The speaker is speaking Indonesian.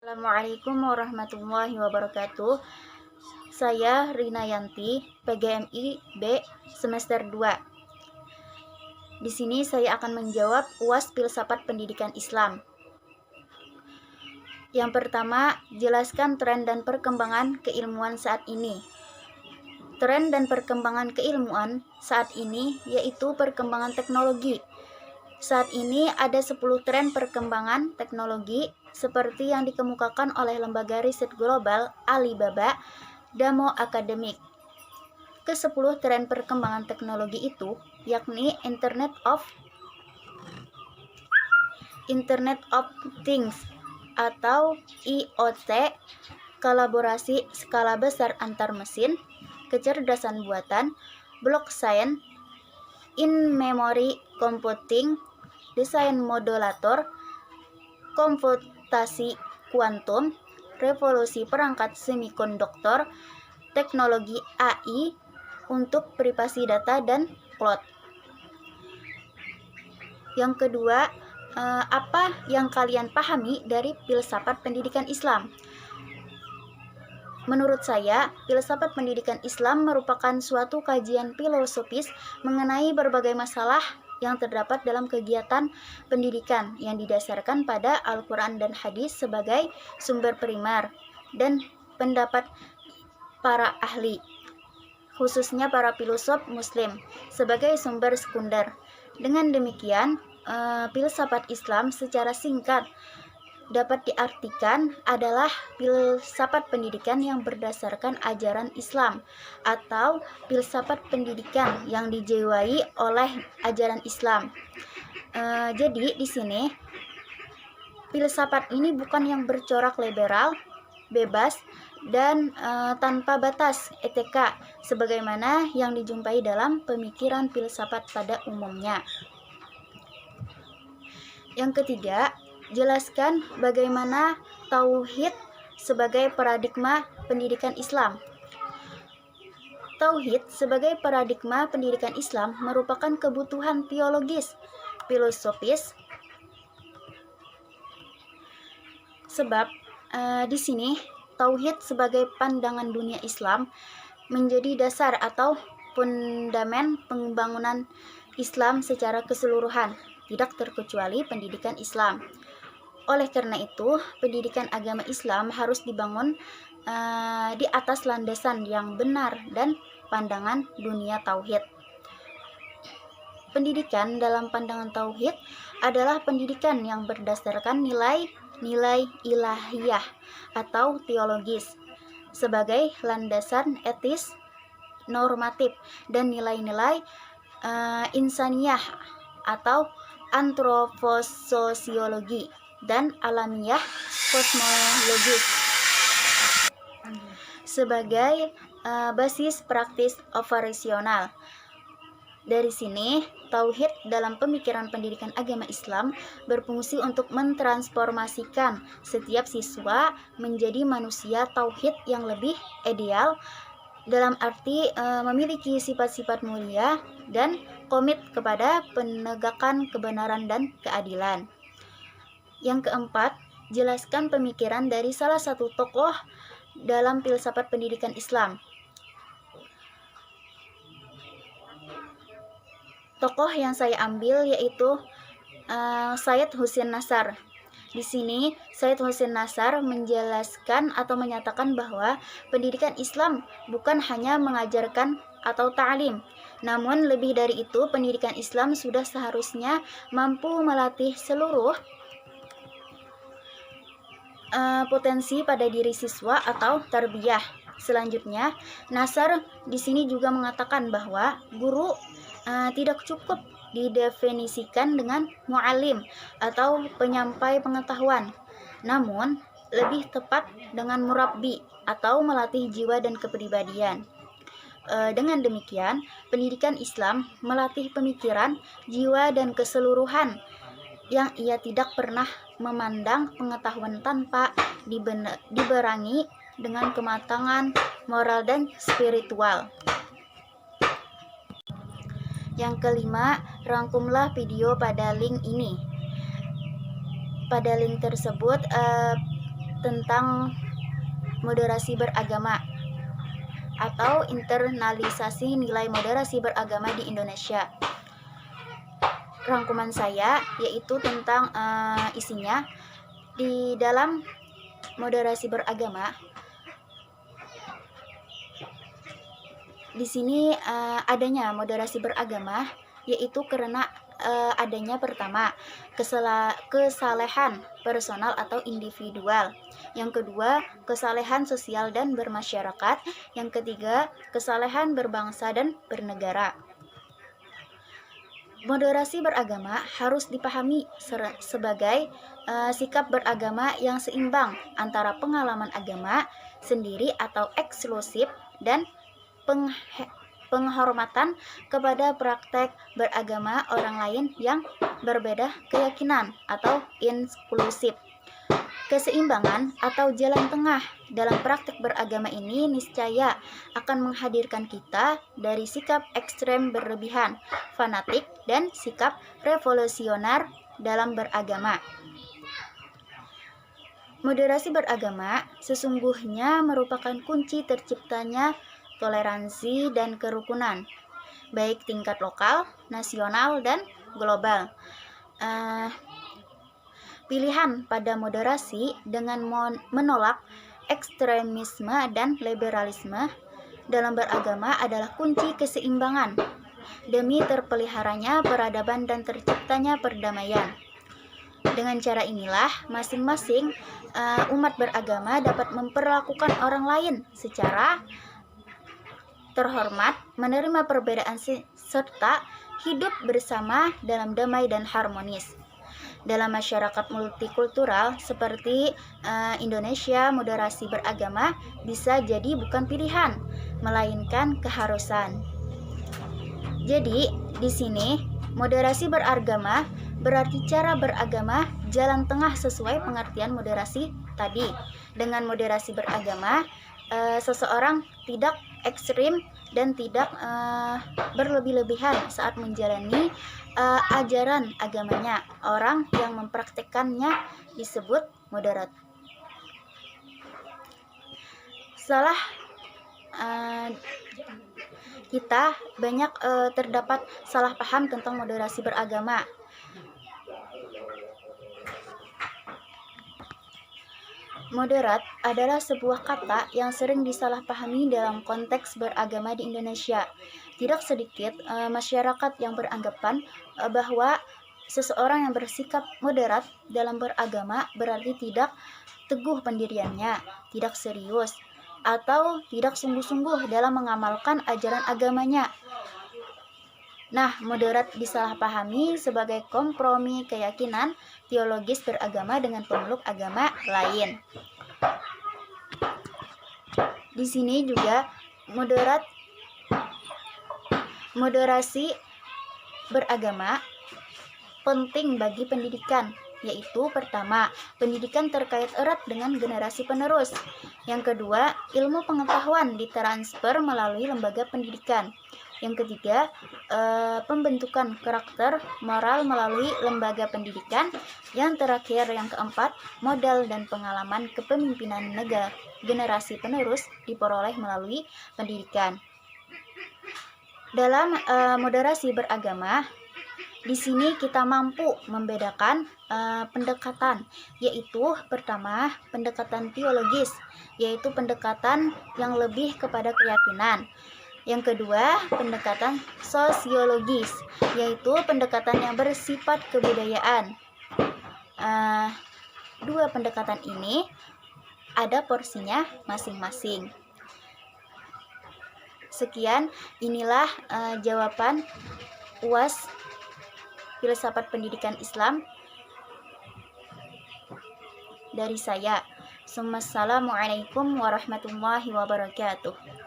Assalamualaikum warahmatullahi wabarakatuh. Saya Rina Yanti, PGMI B semester 2. Di sini saya akan menjawab UAS Filsafat Pendidikan Islam. Yang pertama, jelaskan tren dan perkembangan keilmuan saat ini. Tren dan perkembangan keilmuan saat ini yaitu perkembangan teknologi. Saat ini ada 10 tren perkembangan teknologi seperti yang dikemukakan oleh lembaga riset global Alibaba Damo Academic. Ke-10 tren perkembangan teknologi itu yakni Internet of Things atau IoT, kolaborasi skala besar antar mesin, kecerdasan buatan, blockchain, in-memory computing, desain modulator, komputasi kuantum, revolusi perangkat semikonduktor, teknologi AI untuk privasi data dan cloud. Yang kedua, apa yang kalian pahami dari filsafat pendidikan Islam? Menurut saya, filsafat pendidikan Islam merupakan suatu kajian filosofis mengenai berbagai masalah yang terdapat dalam kegiatan pendidikan yang didasarkan pada Al-Quran dan Hadis sebagai sumber primer dan pendapat para ahli, khususnya para filosof Muslim, sebagai sumber sekunder. Dengan demikian, filsafat Islam secara singkat dapat diartikan adalah filsafat pendidikan yang berdasarkan ajaran Islam atau filsafat pendidikan yang dijiwai oleh ajaran Islam. Jadi di sini filsafat ini bukan yang bercorak liberal, bebas, dan tanpa batas etika sebagaimana yang dijumpai dalam pemikiran filsafat pada umumnya. Yang ketiga, jelaskan bagaimana tauhid sebagai paradigma pendidikan Islam. Tauhid sebagai paradigma pendidikan Islam merupakan kebutuhan teologis, filosofis. Sebab di sini tauhid sebagai pandangan dunia Islam menjadi dasar atau fundamen pembangunan Islam secara keseluruhan, tidak terkecuali pendidikan Islam. Oleh karena itu, pendidikan agama Islam harus dibangun di atas landasan yang benar dan pandangan dunia tauhid. Pendidikan dalam pandangan tauhid adalah pendidikan yang berdasarkan nilai-nilai ilahiyah atau teologis sebagai landasan etis, normatif, dan nilai-nilai insaniyah atau antropososiologi dan alamiah kosmologis sebagai basis praktis operasional. Dari sini, tauhid dalam pemikiran pendidikan agama Islam berfungsi untuk mentransformasikan setiap siswa menjadi manusia tauhid yang lebih ideal dalam arti memiliki sifat-sifat mulia dan komit kepada penegakan kebenaran dan keadilan. Yang keempat, jelaskan pemikiran dari salah satu tokoh dalam filsafat pendidikan Islam. Tokoh yang saya ambil yaitu Sayyid Husain Nasr. Di sini, Sayyid Husain Nasr menjelaskan atau menyatakan bahwa pendidikan Islam bukan hanya mengajarkan atau ta'lim, namun lebih dari itu, pendidikan Islam sudah seharusnya mampu melatih seluruh potensi pada diri siswa atau tarbiyah. Selanjutnya, Nasr di sini juga mengatakan bahwa guru tidak cukup didefinisikan dengan mu'alim atau penyampai pengetahuan, namun lebih tepat dengan murabbi atau melatih jiwa dan kepribadian. Dengan demikian, pendidikan Islam melatih pemikiran, jiwa, dan keseluruhan yang ia tidak pernah memandang pengetahuan tanpa diberangi dengan kematangan moral dan spiritual. Yang kelima, rangkumlah video pada link ini. Pada link tersebut tentang moderasi beragama atau internalisasi nilai moderasi beragama di Indonesia. Rangkuman saya yaitu tentang isinya di dalam moderasi beragama. Di sini adanya moderasi beragama yaitu karena adanya pertama kesalehan personal atau individual, yang kedua kesalehan sosial dan bermasyarakat, yang ketiga kesalehan berbangsa dan bernegara. Moderasi beragama harus dipahami sebagai sikap beragama yang seimbang antara pengalaman agama sendiri atau eksklusif dan penghormatan kepada praktek beragama orang lain yang berbeda keyakinan atau inklusif. Keseimbangan atau jalan tengah dalam praktek beragama ini niscaya akan menghadirkan kita dari sikap ekstrem berlebihan, fanatik, dan sikap revolusioner dalam beragama. Moderasi beragama sesungguhnya merupakan kunci terciptanya toleransi dan kerukunan, baik tingkat lokal, nasional, dan global. Pilihan pada moderasi dengan menolak ekstremisme dan liberalisme dalam beragama adalah kunci keseimbangan demi terpeliharanya peradaban dan terciptanya perdamaian. Dengan cara inilah masing-masing umat beragama dapat memperlakukan orang lain secara terhormat, menerima perbedaan serta hidup bersama dalam damai dan harmonis. Dalam masyarakat multikultural seperti Indonesia, moderasi beragama bisa jadi bukan pilihan, melainkan keharusan. Jadi, di sini moderasi beragama berarti cara beragama jalan tengah sesuai pengertian moderasi tadi. Dengan moderasi beragama, seseorang tidak ekstrim dan tidak berlebih-lebihan saat menjalani ajaran agamanya. Orang yang mempraktekannya disebut moderat. Salah kita banyak terdapat salah paham tentang moderasi beragama. Moderat adalah sebuah kata yang sering disalahpahami dalam konteks beragama di Indonesia. Tidak sedikit masyarakat yang beranggapan bahwa seseorang yang bersikap moderat dalam beragama berarti tidak teguh pendiriannya, tidak serius, atau tidak sungguh-sungguh dalam mengamalkan ajaran agamanya. Nah, moderat disalahpahami sebagai kompromi keyakinan teologis beragama dengan pemeluk agama lain. Di sini juga moderasi beragama penting bagi pendidikan, yaitu pertama, pendidikan terkait erat dengan generasi penerus. Yang kedua, ilmu pengetahuan ditransfer melalui lembaga pendidikan. Yang ketiga, pembentukan karakter moral melalui lembaga pendidikan. Yang terakhir, yang keempat, modal dan pengalaman kepemimpinan generasi penerus diperoleh melalui pendidikan. Dalam moderasi beragama, di sini kita mampu membedakan pendekatan, yaitu pertama, pendekatan teologis, yaitu pendekatan yang lebih kepada keyakinan. Yang kedua, pendekatan sosiologis, yaitu pendekatan yang bersifat kebudayaan. Dua pendekatan ini ada porsinya masing-masing. Sekian, inilah jawaban UAS Filsafat Pendidikan Islam dari saya. Assalamualaikum warahmatullahi wabarakatuh.